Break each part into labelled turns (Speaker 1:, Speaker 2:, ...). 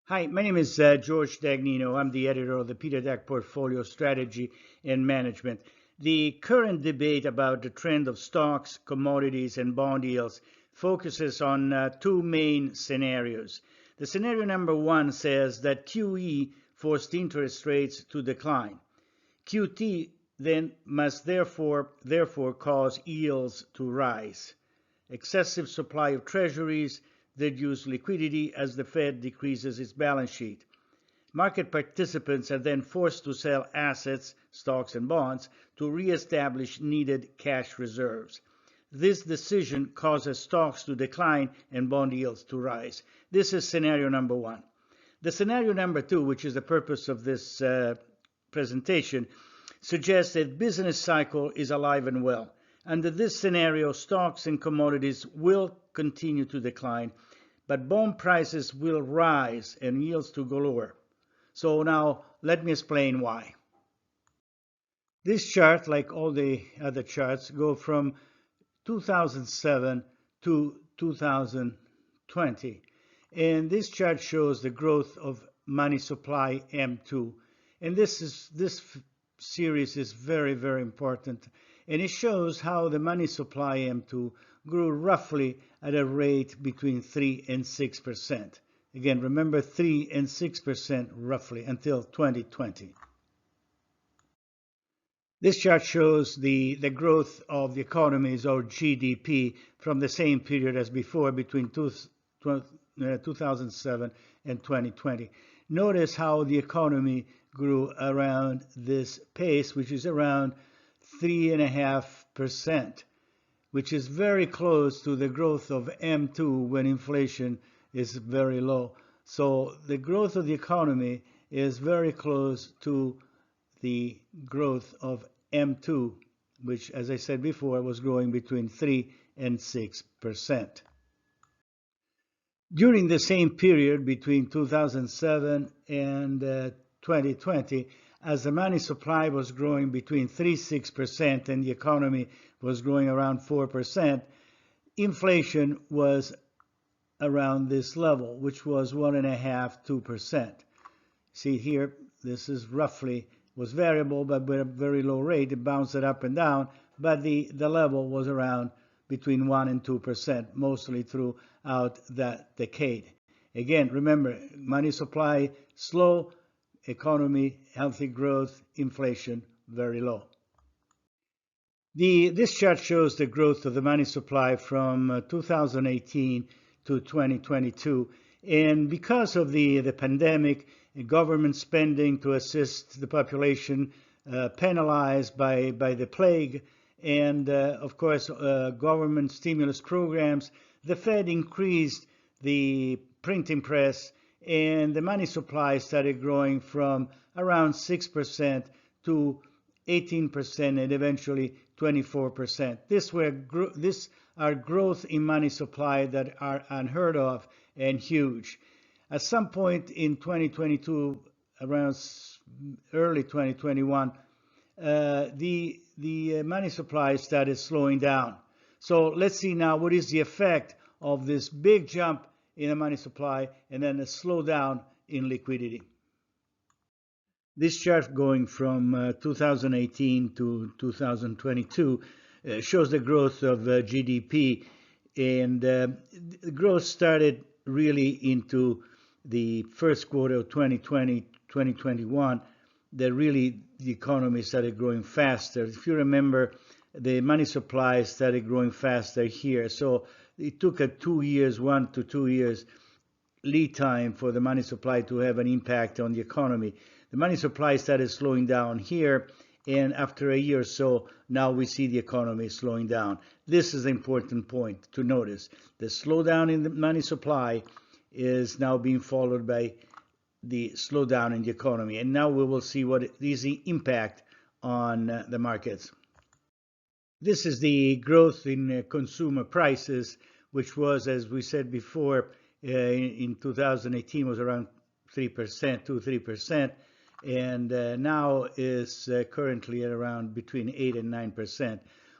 Speaker 1: Hi, my name is George Dagnino. I'm the editor of the Peter Dack Portfolio Strategy and Management. The current debate about the trend of stocks, commodities, and bond yields focuses on two main scenarios. The scenario number one says that QE forced interest rates to decline. QT then must therefore cause yields to rise. Excessive supply of treasuries reduce liquidity as the Fed decreases its balance sheet. Market participants are then forced to sell assets, stocks and bonds, to reestablish needed cash reserves. This decision causes stocks to decline and bond yields to rise. This is scenario number one. The scenario number two, which is the purpose of this presentation, suggests that business cycle is alive and well. Under this scenario, stocks and commodities will continue to decline, but bond prices will rise and yields to go lower. So now let me explain why. This chart, like all the other charts, go from 2007 to 2020. And this chart shows the growth of money supply M2. And this series is very, very important. And it shows how the money supply M2 grew roughly at a rate between 3 and 6%. Again, remember 3 and 6% roughly until 2020. This chart shows the growth of the economies, or GDP, from the same period as before, between 2007 and 2020. Notice how the economy grew around this pace, which is around 3.5%, which is very close to the growth of M2 when inflation is very low. So the growth of the economy is very close to the growth of M2, which, as I said before, was growing between 3 and 6%. During the same period between 2007 and 2020, as the money supply was growing between 3-6% and the economy was growing around 4%, inflation was around this level, which was 1.5–2%. See here, this is roughly was variable, but with a very low rate. It bounced it up and down, but the level was around between 1 and 2%, mostly throughout that decade. Again, remember, money supply slow, economy healthy growth, inflation very low. This chart shows the growth of the money supply from 2018 to 2022. And because of the pandemic, government spending to assist the population penalized by the plague, and of course government stimulus programs, the Fed increased the printing press, and the money supply started growing from around 6% to 18% and eventually 24%. These are growth in money supply that are unheard of and huge. At some point in 2022, around early 2021, the money supply started slowing down. So let's see now what is the effect of this big jump in the money supply and then a slowdown in liquidity. This chart going from 2018 to 2022 shows the growth of GDP, and the growth started really into the first quarter of 2020, 2021, that really the economy started growing faster. If you remember, the money supply started growing faster here. So it took 1 to 2 years lead time for the money supply to have an impact on the economy. The money supply started slowing down here, and after a year or so, now we see the economy slowing down. This is an important point to notice. The slowdown in the money supply is now being followed by the slowdown in the economy. And now we will see what is the impact on the markets. This is the growth in consumer prices, which was, as we said before, in 2018 was around 3%, 2–3%, and now is currently at around between 8 and 9%.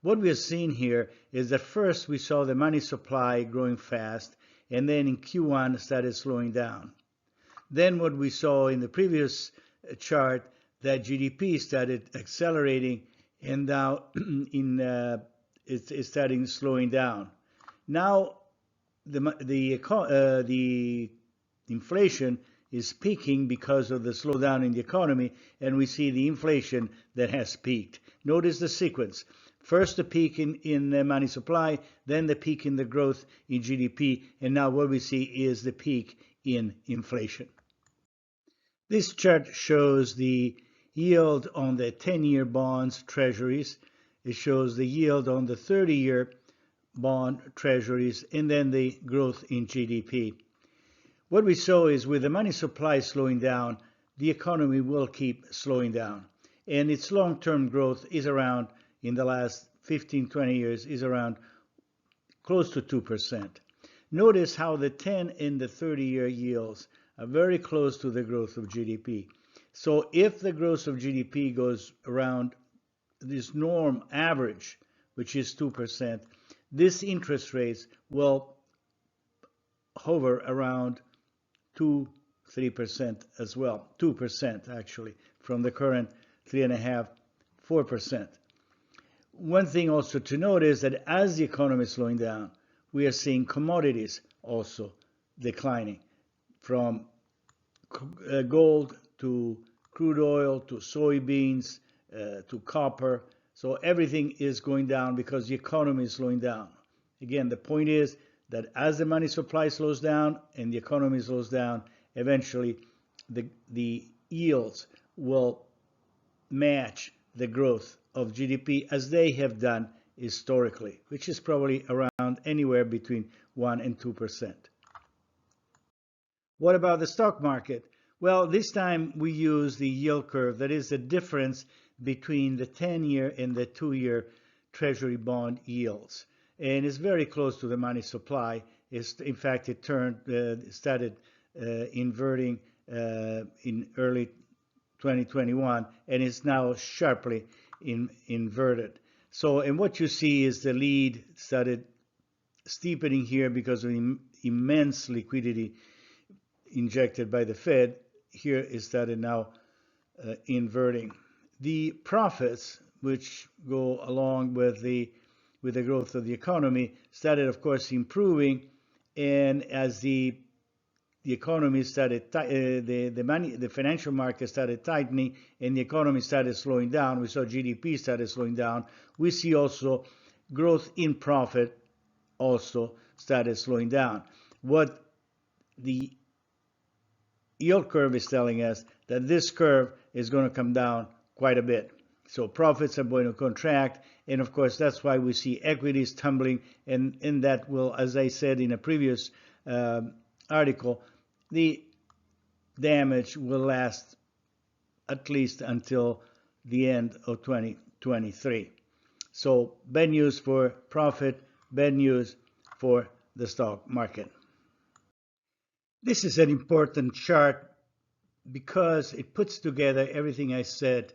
Speaker 1: What we are seeing here is that first we saw the money supply growing fast, and then in Q1 started slowing down. Then what we saw in the previous chart, that GDP started accelerating, and now it's starting slowing down. Now the inflation is peaking because of the slowdown in the economy, and we see the inflation that has peaked. Notice the sequence. First the peak in money supply, then the peak in the growth in GDP, and now what we see is the peak in inflation. This chart shows the yield on the 10-year bonds treasuries. It shows the yield on the 30-year bond treasuries, and then the growth in GDP. What we saw is with the money supply slowing down, the economy will keep slowing down. And its long-term growth is around, in the last 15, 20 years, is around close to 2%. Notice how the 10 and the 30-year yields are very close to the growth of GDP. So if the growth of GDP goes around this norm average, which is 2%, this interest rates will hover around 2-3% as well, 2% actually, from the current 3.5, 4%. One thing also to note is that as the economy is slowing down, we are seeing commodities also declining, from gold to crude oil to soybeans to copper. So everything is going down because the economy is slowing down. Again, the point is that as the money supply slows down and the economy slows down, eventually the yields will match the growth of GDP as they have done historically, which is probably around anywhere between 1 and 2%. What about the stock market? Well, this time we use the yield curve, that is the difference between the 10-year and the 2-year treasury bond yields. And it's very close to the money supply. In fact, it started inverting in early 2021, and is now sharply inverted. So, and what you see is the lead started steepening here because of immense liquidity injected by the Fed. Here it started now inverting. The profits, which go along with the growth of the economy, started, of course, improving, and as the economy started, the financial market started tightening, and the economy started slowing down. We saw GDP started slowing down. We see also growth in profit also started slowing down. What the yield curve is telling us that this curve is going to come down quite a bit. So profits are going to contract, and of course that's why we see equities tumbling, and that will, as I said in a previous article, the damage will last at least until the end of 2023. So bad news for profit, bad news for the stock market. This is an important chart because it puts together everything I said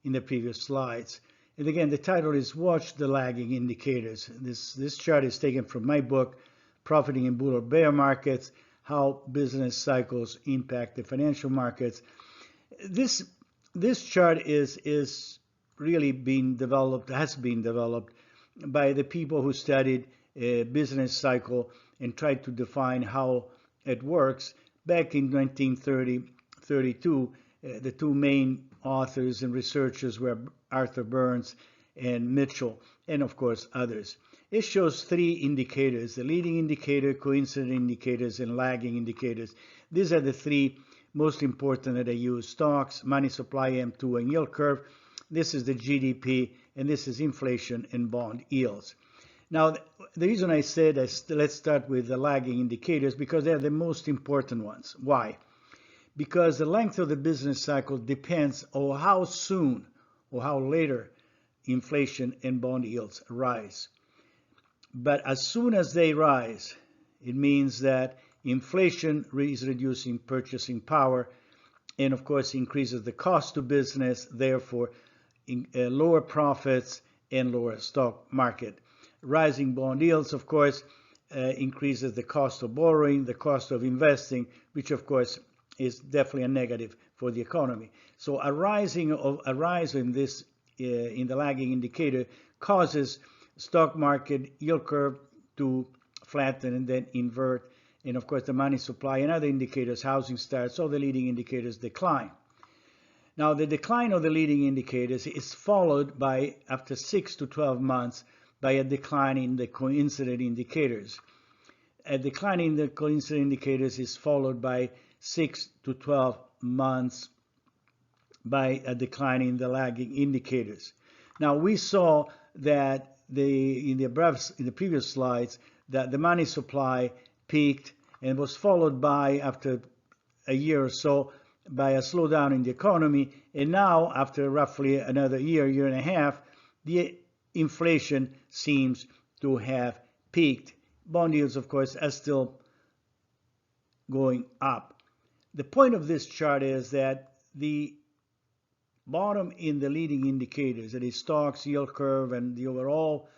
Speaker 1: in the previous slides. And again, the title is Watch the Lagging Indicators. This chart is taken from my book, Profiting in Bull or Bear Markets, How Business Cycles Impact the Financial Markets. This chart is really being developed, has been developed by the people who studied a business cycle and tried to define how it works. Back in 1932, the two main authors and researchers were Arthur Burns and Mitchell, and of course others. It shows three indicators: the leading indicator, coincident indicators, and lagging indicators. These are the three most important that I use: stocks, money supply, M2, and yield curve. This is the GDP, and this is inflation and bond yields. Now, the reason I said let's start with the lagging indicators, because they're the most important ones. Why? Because the length of the business cycle depends on how soon or how later inflation and bond yields rise. But as soon as they rise, it means that inflation is reducing purchasing power, and of course increases the cost to business, therefore lower profits and lower stock market. Rising bond yields, of course, increases the cost of borrowing, the cost of investing, which of course is definitely a negative for the economy. So a rise in this in the lagging indicator causes stock market yield curve to flatten and then invert, and of course the money supply and other indicators, housing starts, all the leading indicators decline. Now the decline of the leading indicators is followed by, after 6 to 12 months, by a decline in the coincident indicators. A decline in the coincident indicators is followed by 6 to 12 months by a decline in the lagging indicators. Now we saw that in the previous slides that the money supply peaked and was followed by, after a year or so, by a slowdown in the economy, and now after roughly another year and a half, the inflation seems to have peaked. Bond yields, of course, are still going up. The point of this chart is that the bottom in the leading indicators, that is stocks, yield curve, and the overall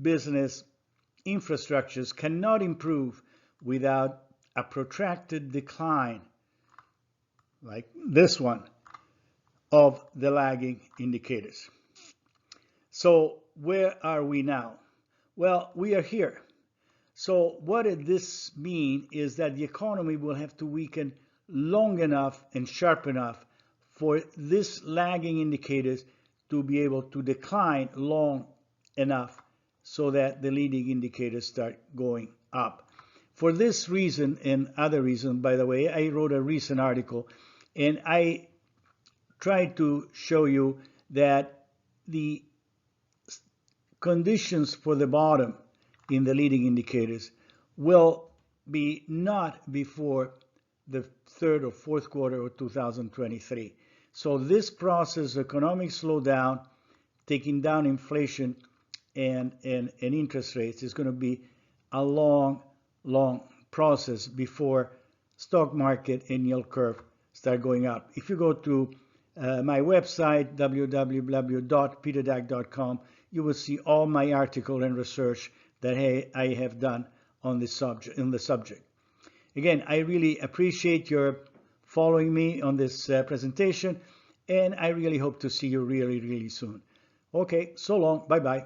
Speaker 1: business infrastructures, cannot improve without a protracted decline, like this one, of the lagging indicators. So where are we now? Well, we are here. So what did this mean is that the economy will have to weaken long enough and sharp enough for this lagging indicators to be able to decline long enough so that the leading indicators start going up. For this reason and other reasons, by the way, I wrote a recent article and I tried to show you that the conditions for the bottom in the leading indicators will be not before the third or fourth quarter of 2023. So this process, economic slowdown, taking down inflation and interest rates, is going to be a long process before stock market and yield curve start going up. If you go to my website, www.peterdack.com, you will see all my article and research that I have done on this subject. Again, I really appreciate your following me on this presentation, and I really hope to see you really soon. Okay, so long. Bye-bye.